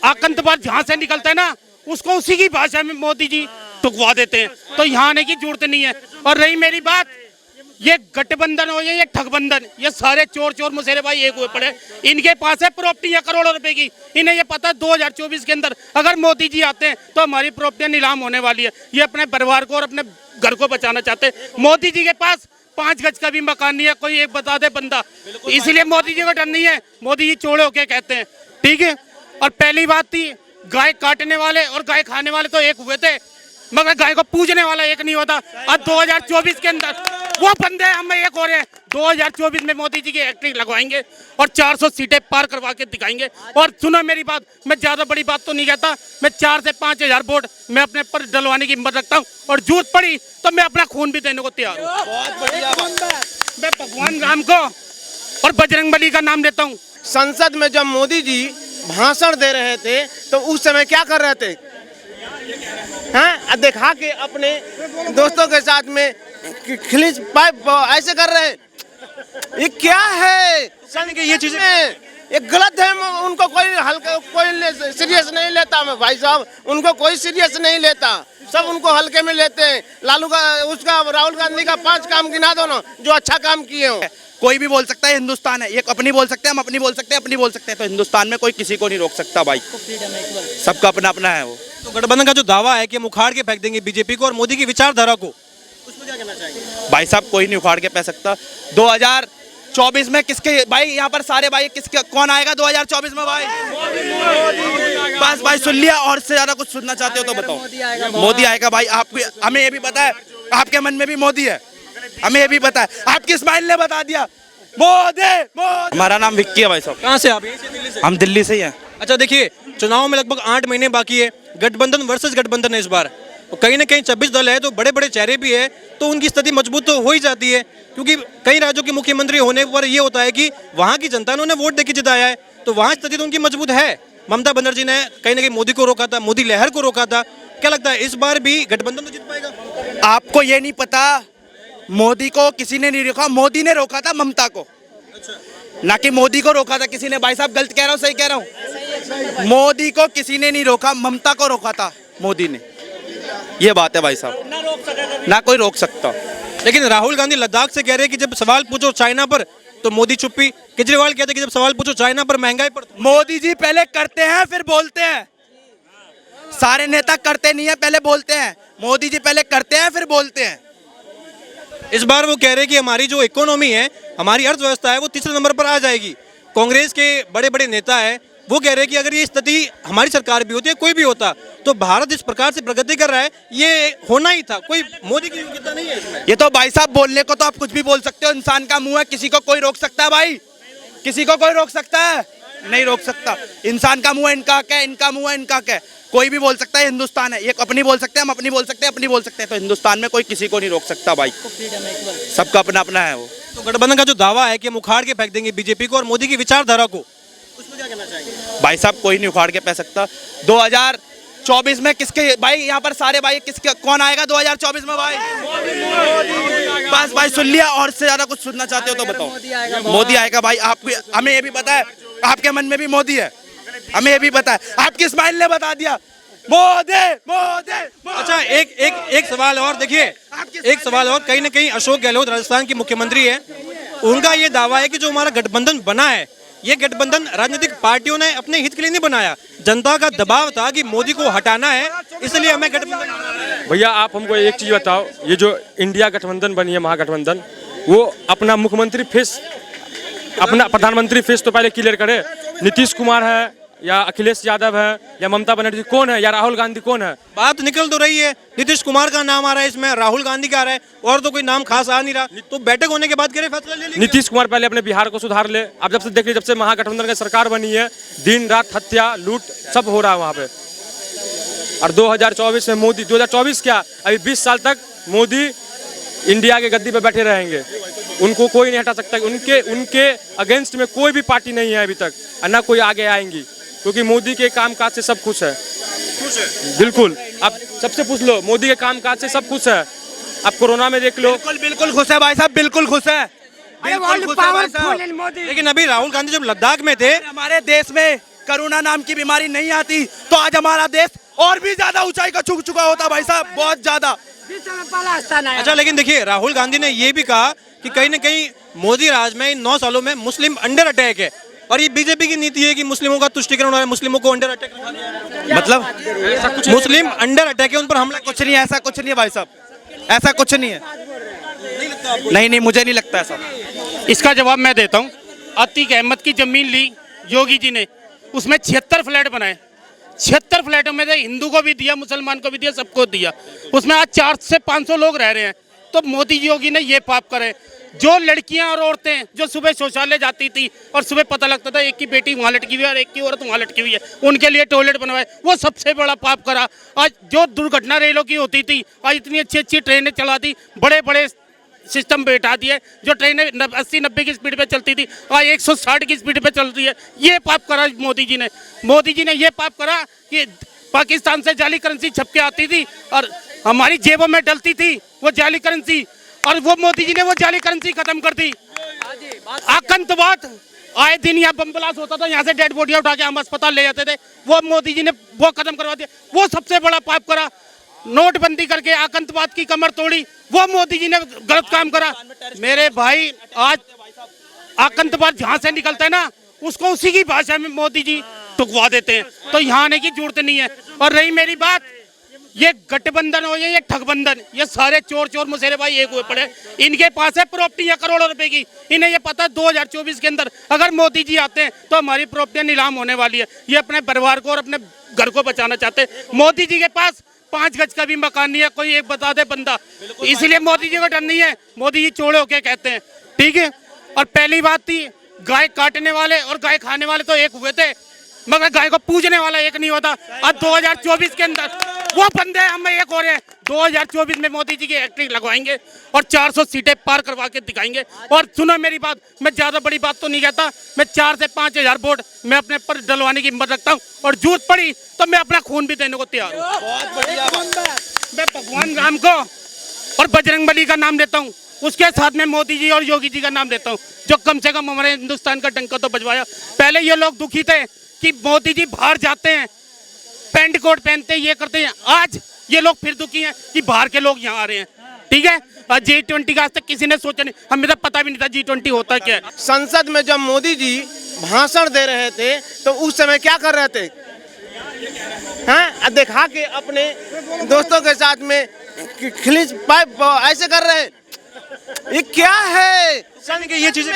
आतंकवाद जहाँ से निकलता है ना, उसको उसी की भाषा में मोदी जी टुकवा देते हैं। तो यहाँ आने की जरूरत नहीं है। और रही मेरी बात, ये गठबंधन हो या ये ठगबंधन, ये सारे चोर चोर मुसेरे भाई एक हुए पड़े। इनके पास है प्रॉपर्टियां करोड़ों रुपए की। इन्हें ये पता 2024 के अंदर अगर मोदी जी आते हैं तो हमारी प्रॉपर्टियां नीलाम होने वाली है। ये अपने परिवार को और अपने घर को बचाना चाहते हैं। मोदी जी के पास 5 गज का भी मकान नहीं है, कोई एक बता दे बंदा। इसलिए मोदी जी को डर नहीं है। मोदी जी चोड़े होके कहते हैं, ठीक है। और पहली बात थी, गाय काटने वाले और गाय खाने वाले तो एक हुए थे, मगर गाय को पूजने वाला एक नहीं होता। अब 2024 के अंदर वो बंदे हम एक हो रहे हैं। 2024 में मोदी जी की एक्टिंग लगवाएंगे और 400 सीटें पार करवा के दिखाएंगे। और सुनो मेरी बात, मैं ज्यादा बड़ी बात तो नहीं कहता, मैं 4 से 5 हजार वोट मैं अपने पर डलवाने की हिम्मत रखता हूँ। और जरूरत पड़ी तो मैं अपना खून भी देने को तैयार हूँ। मैं भगवान राम को और बजरंगबली का नाम लेता हूँ। संसद में जब मोदी जी भाषण दे रहे थे तो उस समय क्या कर रहे थे? हैं, देखा कि अपने दोस्तों के साथ में खिलीच पाइप ऐसे कर रहे हैं। ये क्या है? ये चीजें ये गलत है। उनको कोई हल्का कोई सीरियस नहीं लेता। मैं भाई साहब, उनको कोई सीरियस नहीं लेता, सब उनको हल्के में लेते हैं। लालू का उसका राहुल गांधी का 5 काम गिना दो ना जो अच्छा काम किए हो। कोई भी बोल सकता है, हिंदुस्तान है। ये अपनी बोल सकते हैं, हम अपनी बोल सकते हैं, अपनी बोल सकते हैं। तो हिंदुस्तान में कोई किसी को नहीं रोक सकता भाई, सबका अपना अपना है। वो तो गठबंधन का जो दावा है कि हम उखाड़ के फेंक देंगे बीजेपी को और मोदी की विचारधारा को, उसमें क्या कहना चाहेंगे? भाई साहब कोई नहीं उखाड़ के फेंक सकता। 2024 में किसके भाई, यहाँ पर सारे भाई किसके कौन आएगा 2024 में भाई? बस भाई सुन लिया, और से ज्यादा कुछ सुनना चाहते हो तो बताओ। मोदी आएगा भाई। आपको हमें ये भी पता है, आपके मन में भी मोदी है, हमें ये भी पता है। आपकी स्माइल ने बता दिया मोदी मोदी। हमारा नाम विक्की है भाई साहब। कहाँ से आप? दिल्ली से। हम दिल्ली से ही हैं। अच्छा देखिए, चुनाव में लगभग 8 महीने बाकी है। गठबंधन वर्सेस गठबंधन है इस बार। कहीं ना कहीं 26 दल है तो बड़े बड़े चेहरे भी है, तो उनकी स्थिति मजबूत तो हो ही जाती है। क्योंकि कई राज्यों के मुख्यमंत्री होने पर ये होता है कि वहाँ की जनता ने उन्हें वोट देके जिताया है, तो वहाँ स्थिति तो उनकी मजबूत है। ममता बनर्जी ने कहीं ना कहीं मोदी को रोका था, मोदी लहर को रोका था। क्या लगता है इस बार भी गठबंधन तो जीत पाएगा? आपको ये नहीं पता, मोदी को किसी ने नहीं रोका, मोदी ने रोका था ममता को, ना कि मोदी को रोका था किसी ने। भाई साहब गलत कह रहा हूँ, सही कह रहा हूँ? मोदी को किसी ने नहीं रोका, ममता को रोका था मोदी ने। ये बात है भाई साहब, ना कोई रोक सकता। लेकिन राहुल गांधी लद्दाख से कह रहे हैं कि जब सवाल पूछो चाइना पर तो मोदी चुप्पी। केजरीवाल कहते हैं कि जब सवाल पूछो चाइना पर, महंगाई पर। मोदी जी पहले करते हैं फिर बोलते हैं। सारे नेता करते नहीं है, पहले बोलते हैं। मोदी जी पहले करते हैं फिर बोलते हैं। इस बार वो कह रहे हैं कि हमारी जो इकोनॉमी है, हमारी अर्थव्यवस्था है, वो तीसरे नंबर पर आ जाएगी। कांग्रेस के बड़े बड़े नेता है, वो कह रहे हैं कि अगर ये स्थिति हमारी सरकार भी होती है, कोई भी होता, तो भारत इस प्रकार से प्रगति कर रहा है, ये होना ही था। कोई मोदी की योग्यता नहीं है इसमें। ये तो भाई साहब बोलने को तो आप कुछ भी बोल सकते हो, इंसान का मुंह है, किसी को कोई रोक सकता है भाई? किसी को कोई रोक सकता है? नहीं रोक सकता। इंसान का मुंह है, इनका क्या, इनका मुंह है, इनका क्या। कोई भी बोल सकता है, हिंदुस्तान है। ये अपनी बोल सकते हैं, हम अपनी बोल सकते हैं, अपनी बोल सकते हैं। तो हिंदुस्तान में कोई किसी को नहीं रोक सकता भाई, सबका अपना अपना है। वो तो गठबंधन का जो दावा है कि हम उखाड़ के फेंक देंगे बीजेपी को और मोदी की विचारधारा को, उसमें क्या कहना चाहेंगे? भाई साहब कोई नहीं उखाड़ के फेंक सकता। 2024 में किसके भाई, यहाँ पर सारे भाई किसके कौन आएगा 2024 में भाई? बस भाई सुन लिया, और से ज्यादा कुछ सुनना चाहते हो तो बताओ। मोदी आएगा भाई। आपको हमें ये भी पता है, आपके मन में भी मोदी है, हमें ये भी पता है। आपकी स्माइल ने बता दिया मोदी मोदी। अच्छा एक सवाल और देखिए, एक सवाल और। कहीं ना कहीं अशोक गहलोत राजस्थान के मुख्यमंत्री है, उनका ये दावा है कि जो हमारा गठबंधन बना है, ये गठबंधन राजनीतिक पार्टियों ने अपने हित के लिए नहीं बनाया, जनता का दबाव था कि मोदी को हटाना है, इसलिए हमें गठबंधन। भैया आप हमको एक चीज बताओ, ये जो इंडिया गठबंधन बनी है, महागठबंधन, वो अपना मुख्यमंत्री फेस, अपना प्रधानमंत्री फेस तो पहले क्लियर करे। नीतीश कुमार है या अखिलेश यादव है या ममता बनर्जी कौन है या राहुल गांधी कौन है? बात निकल तो रही है, नीतीश कुमार का नाम आ रहा है इसमें, राहुल गांधी का आ रहा है, और तो कोई नाम खास आ नहीं रहा। तो बैठक होने के बाद करे फैसला ले लीजिए। नीतीश कुमार पहले अपने बिहार को सुधार ले। आप जब से देखिए, जब से महागठबंधन की सरकार बनी है, दिन रात हत्या लूट सब हो रहा है वहाँ पे। और 2024 में मोदी, 2024 क्या, अभी 20 साल तक मोदी इंडिया के गद्दी पे बैठे रहेंगे, उनको कोई नहीं हटा सकता। उनके अगेंस्ट में कोई भी पार्टी नहीं है अभी तक, और ना कोई आगे आएंगी, क्योंकि मोदी के कामकाज से सब खुश है। बिल्कुल, आप सबसे पूछ लो, मोदी के कामकाज से सब खुश है। आप कोरोना में देख लो। बिल्कुल खुश है भाई साहब, बिल्कुल खुश है। लेकिन अभी राहुल गांधी जब लद्दाख में थे, हमारे देश में कोरोना नाम की बीमारी नहीं आती तो आज हमारा देश और भी ज्यादा ऊंचाई का छू चुका होता भाई साहब, बहुत ज्यादा। अच्छा, लेकिन देखिए राहुल गांधी ने ये भी कहा कि कहीं ना कहीं मोदी राज में इन 9 सालों में मुस्लिम अंडर अटैक है, और ये बीजेपी की नीति है कि मुस्लिमों का तुष्टीकरण हो रहा है, मुस्लिमों को अंडर अटैक मतलब ऐसा कुछ मुस्लिम अंडर अटैक है, उन पर हमला कुछ नहीं है, ऐसा कुछ नहीं है भाई साहब, ऐसा कुछ नहीं है। नहीं, मुझे नहीं लगता ऐसा। इसका जवाब मैं देता हूँ। अतीक अहमद की जमीन ली योगी जी ने, उसमें 76 फ्लैट बनाए, 76 फ्लैटों में से हिंदू को भी दिया, मुसलमान को भी दिया, सबको दिया। उसमें आज 400 से 500 लोग रह रहे हैं। तो मोदी योगी ने ये पाप करे। जो लड़कियां और औरतें जो सुबह शौचालय जाती थी और सुबह पता लगता था एक की बेटी वहाँ लटकी हुई है और एक की औरत वहाँ लटकी हुई है, उनके लिए टॉयलेट बनवाए, वो सबसे बड़ा पाप करा। आज जो दुर्घटना रेलों की होती थी, आज इतनी अच्छी अच्छी ट्रेनें चला दी, बड़े बड़े सिस्टम बैठा दिए, जो ट्रेनें 80-90 की स्पीड पे चलती थी आज 160 की स्पीड पे चल रही है। ये पाप करा मोदी जी ने। मोदी जी ने ये पाप करा कि पाकिस्तान से जाली करेंसी छप के आती थी और हमारी जेबों में डलती थी वो जाली करेंसी, और वो मोदी जी ने वो जाली करेंसी खत्म कर दी। आतंकवाद आए दिन यहाँ बम ब्लास्ट होता था, यहाँ से डेड बॉडियां उठा के हम अस्पताल ले जाते थे, वो मोदी जी ने वो खत्म करवा दिया। वो सबसे बड़ा पाप करा। नोटबंदी करके आतंकवाद की कमर तोड़ी, वो मोदी जी ने गलत काम करा। मेरे भाई, आज आतंकवाद जहाँ से निकलता है ना, उसको उसी की भाषा में मोदी जी टुकवा देते हैं, तो यहाँ आने की जरूरत नहीं है। और रही मेरी बात, ये गठबंधन हो या ये ठगबंधन, ये सारे चोर चोर मुसेरे भाई एक हुए पड़े। इनके पास है प्रॉपर्टियां करोड़ों रुपए की। इन्हें ये पता है 2024 के अंदर अगर मोदी जी आते हैं तो हमारी प्रॉपर्टियां नीलाम होने वाली है। ये अपने परिवार को और अपने घर को बचाना चाहते हैं। मोदी जी के पास 5 गज का भी मकान नहीं है, कोई एक बता दे बंदा। इसलिए मोदी जी को डर नहीं है। मोदी जी चोड़े होके कहते हैं, ठीक है। और पहली बात थी, गाय काटने वाले और गाय खाने वाले तो एक हुए थे, मगर गाय को पूजने वाला एक नहीं होता। अब 2024 के अंदर वो बंदे हम एक हो रहे हैं। 2024 में मोदी जी की हैट्रिक लगवाएंगे और 400 सीटें पार करवा के दिखाएंगे। और सुनो मेरी बात, मैं ज्यादा बड़ी बात तो नहीं कहता, मैं 4 से 5 हजार वोट मैं अपने पर डलवाने की हिम्मत रखता हूँ, और जरूरत पड़ी तो मैं अपना खून भी देने को तैयार हूँ। मैं भगवान राम को और बजरंगबली का नाम लेता हूँ, उसके साथ में मोदी जी और योगी जी का नाम लेता हूँ, जो कम से कम हमारे हिंदुस्तान का डंका तो बजवाया। पहले ये लोग दुखी थे कि मोदी जी बाहर जाते हैं, पैंट कोट पहनते हैं, ये करते हैं। आज ये लोग फिर दुखी हैं कि बाहर के लोग यहाँ आ रहे हैं, ठीक है। G20 का आज तक किसी ने सोचा नहीं, हमें तो पता भी नहीं था G20 होता क्या है। संसद में जब मोदी जी भाषण दे रहे थे तो उस समय क्या कर रहे थे? हैं, देखा कि अपने दोस्तों के साथ में खिलीच पाइप ऐसे कर रहे हैं। ये क्या है? ये चीजें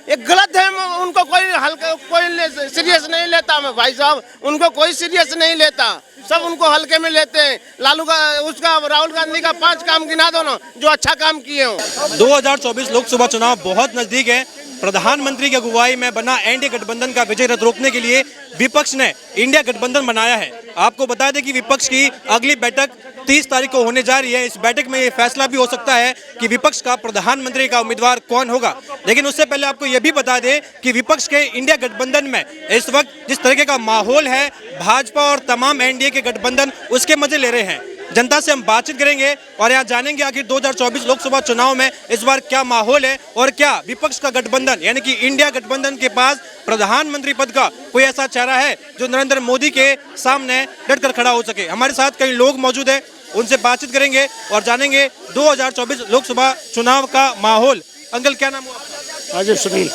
ये गलत है। उनको कोई हल्का, कोई सीरियस नहीं लेता। मैं भाई साहब, उनको कोई सीरियस नहीं लेता, सब उनको हल्के में लेते हैं। लालू का, उसका, राहुल गांधी का 5 काम गिना दो ना जो अच्छा काम किए हो। 2024 लोकसभा चुनाव बहुत नजदीक है। प्रधानमंत्री की अगुवाई में बना एनडीए गठबंधन का विजय रथ रोकने के लिए विपक्ष ने इंडिया गठबंधन बनाया है। आपको बता दें कि विपक्ष की अगली बैठक 30 तारीख को होने जा रही है। इस बैठक में ये फैसला भी हो सकता है कि विपक्ष का प्रधानमंत्री का उम्मीदवार कौन होगा। लेकिन उससे पहले आपको ये भी बता दें कि विपक्ष के इंडिया गठबंधन में इस वक्त जिस तरीके का माहौल है, भाजपा और तमाम एनडीए के गठबंधन उसके मजे ले रहे हैं। जनता से हम बातचीत करेंगे और यहाँ जानेंगे आखिर 2024 लोकसभा चुनाव में इस बार क्या माहौल है और क्या विपक्ष का गठबंधन यानी कि इंडिया गठबंधन के पास प्रधानमंत्री पद का कोई ऐसा चेहरा है जो नरेंद्र मोदी के सामने डटकर खड़ा हो सके। हमारे साथ कई लोग मौजूद हैं, उनसे बातचीत करेंगे और जानेंगे 2024 लोकसभा चुनाव का माहौल। अंकल, क्या नाम हुआ आपका? अजय सुनील।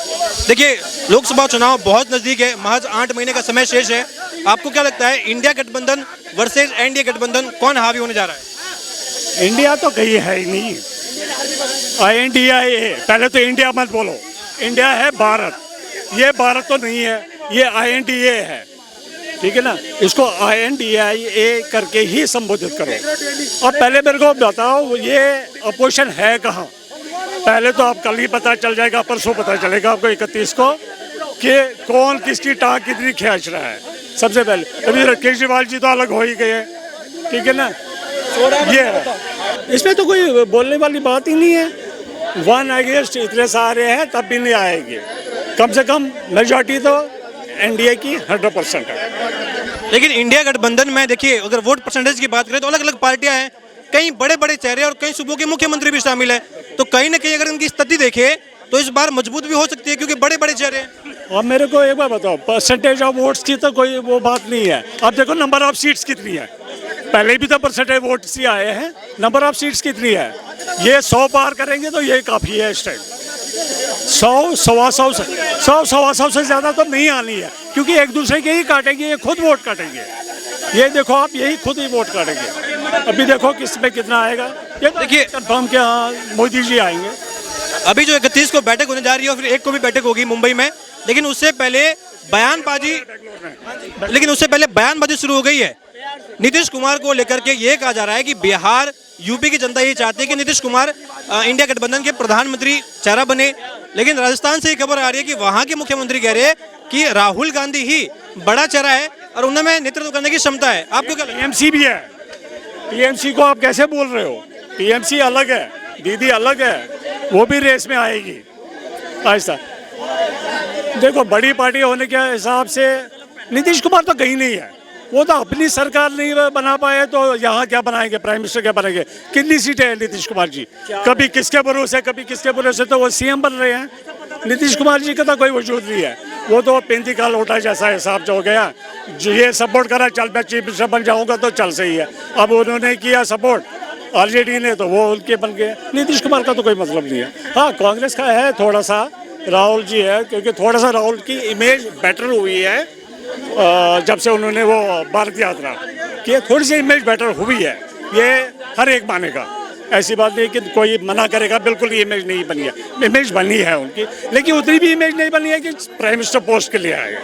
देखिए, लोकसभा चुनाव बहुत नजदीक है, महज 8 महीने का समय शेष है। आपको क्या लगता है, इंडिया गठबंधन वर्सेस एनडीए गठबंधन कौन हावी होने जा रहा है? इंडिया तो कहीं है ही नहीं। इंडिया है, पहले तो इंडिया मत बोलो, इंडिया है भारत। ये भारत तो नहीं है, ये INDA है, ठीक है ना। इसको INDIA करके ही संबोधित करो। अब पहले मेरे को बताओ, ये अपोजिशन है कहाँ? पहले तो आप कल ही पता चल जाएगा, परसों पता चलेगा आपको 31 को कि कौन किसकी टांग कितनी खींच रहा है। सबसे पहले अभी केजरीवाल जी तो अलग हो ही गए, ठीक है ना। ये है, इसमें तो कोई बोलने वाली बात ही नहीं है। 1 अगेंस्ट इतने सारे हैं तब भी नहीं आएंगे। कम से कम मेजॉरिटी तो एनडीए की 100% है। लेकिन इंडिया गठबंधन में देखिए, अगर वोट परसेंटेज की बात करें तो अलग अलग पार्टियां हैं, कई बड़े बड़े चेहरे और कई सूबों के मुख्यमंत्री भी शामिल है। तो कहीं ना कहीं अगर इनकी स्थिति देखें तो इस बार मजबूत भी हो सकती है क्योंकि बड़े बड़े चेहरे हैं। अब मेरे को एक बार बताओ, परसेंटेज ऑफ वोट्स की तो कोई वो बात नहीं है। अब देखो नंबर ऑफ सीट्स कितनी है, पहले भी तो परसेंटेज वोट्स ही आए हैं, नंबर ऑफ सीट्स कितनी है? ये 100 पार करेंगे तो ये काफ़ी है इस टाइम। 100 से ज़्यादा तो नहीं आनी है, क्योंकि एक दूसरे के ही काटेंगे, ये खुद वोट काटेंगे। ये देखो आप, यही खुद ही वोट काटेंगे। अभी देखो किस में कितना आएगा, ये देखिए कंफर्म के हाँ मोदी जी आएंगे। अभी जो 31 को बैठक होने जा रही है और फिर 1 को भी बैठक होगी मुंबई में, लेकिन उससे पहले बयानबाजी शुरू हो गई है नीतीश कुमार को लेकर के। ये कहा जा रहा है कि बिहार यूपी की जनता ये चाहती है कि नीतीश कुमार इंडिया गठबंधन के प्रधानमंत्री चेहरा बने, लेकिन राजस्थान से ये खबर आ रही है कि वहां के मुख्यमंत्री कह रहे हैं कि राहुल गांधी ही बड़ा चेहरा है और उनमें नेतृत्व करने की क्षमता है। आपको क्या लगता है? टीएमसी भी है, टीएमसी को आप कैसे बोल रहे हो? टीएमसी अलग है, दीदी अलग है, वो भी रेस में आएगी। ऐसा देखो, बड़ी पार्टी होने के हिसाब से नीतीश कुमार तो कहीं नहीं है, वो तो अपनी सरकार नहीं बना पाए तो यहाँ क्या बनाएंगे, प्राइम मिनिस्टर क्या बनाएंगे? कितनी सीटें हैं नीतीश कुमार जी? कभी किसके भरोसे, कभी किसके भरोसे, तो वो सीएम बन रहे हैं। नीतीश कुमार जी का तो कोई वजूद नहीं है, वो तो 35 का लोटा जैसा हिसाब जो हो गया। जो ये सपोर्ट करा, चल मैं चीफ मिनिस्टर बन जाऊँगा तो चल सही है। अब उन्होंने किया सपोर्ट आरजेडी ने, तो वो उनके बन गए। नीतीश कुमार का तो कोई मतलब नहीं है। हाँ, कांग्रेस का है थोड़ा सा, राहुल जी है, क्योंकि थोड़ा सा राहुल की इमेज बेटर हुई है जब से उन्होंने वो भारत यात्रा की, थोड़ी सी इमेज बेटर हुई है। ये हर एक मानेगा, ऐसी बात नहीं कि कोई मना करेगा बिल्कुल ही इमेज नहीं बनी है। इमेज बनी है उनकी, लेकिन उतनी भी इमेज नहीं बनी है कि प्राइम मिनिस्टर पोस्ट के लिए आएगा।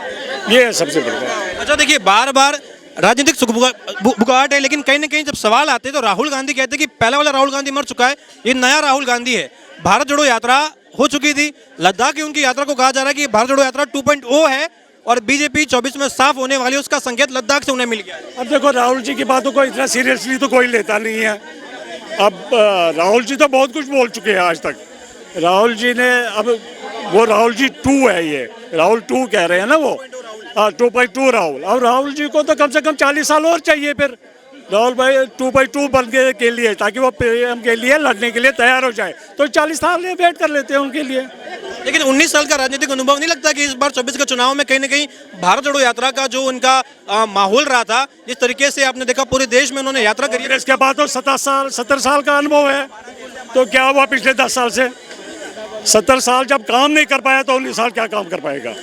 ये है सबसे बड़ी बात। अच्छा देखिए, बार बार राजनीतिक बुगाहट है, लेकिन कहीं ना कहीं जब सवाल आते हैं तो राहुल गांधी कहते हैं कि पहला वाला राहुल गांधी मर चुका है, ये नया राहुल गांधी है। भारत जोड़ो यात्रा हो चुकी थी, लद्दाख की उनकी यात्रा को कहा जा रहा है कि भारत जोड़ो यात्रा 2.0 है और बीजेपी 24 में साफ होने वाली है, उसका संकेत लद्दाख से उन्हें मिल गया है। अब देखो, राहुल जी की बातों को इतना सीरियसली तो कोई लेता नहीं है। अब राहुल जी तो बहुत कुछ बोल चुके हैं आज तक। राहुल जी ने, अब वो राहुल जी 2 है, ये राहुल 2 कह रहे हैं ना वो, हाँ 2.2 राहुल। अब राहुल जी को तो कम से कम 40 साल और चाहिए फिर राहुल भाई 2.2 बनने के लिए, ताकि वो पीएम के लिए लड़ने के लिए तैयार हो जाए। तो 40 साल वेट कर लेते हैं उनके लिए। लेकिन 19 साल का राजनीतिक अनुभव नहीं लगता कि इस बार 24 के चुनाव में कहीं ना कहीं भारत जोड़ो यात्रा का जो उनका माहौल रहा था, जिस तरीके से आपने देखा पूरे देश में उन्होंने यात्रा करी है, इसके बाद तो 70 साल का अनुभव है, तो क्या हुआ पिछले 10 साल से? 70 साल जब काम नहीं कर पाया तो 19 साल क्या काम कर पाएगा?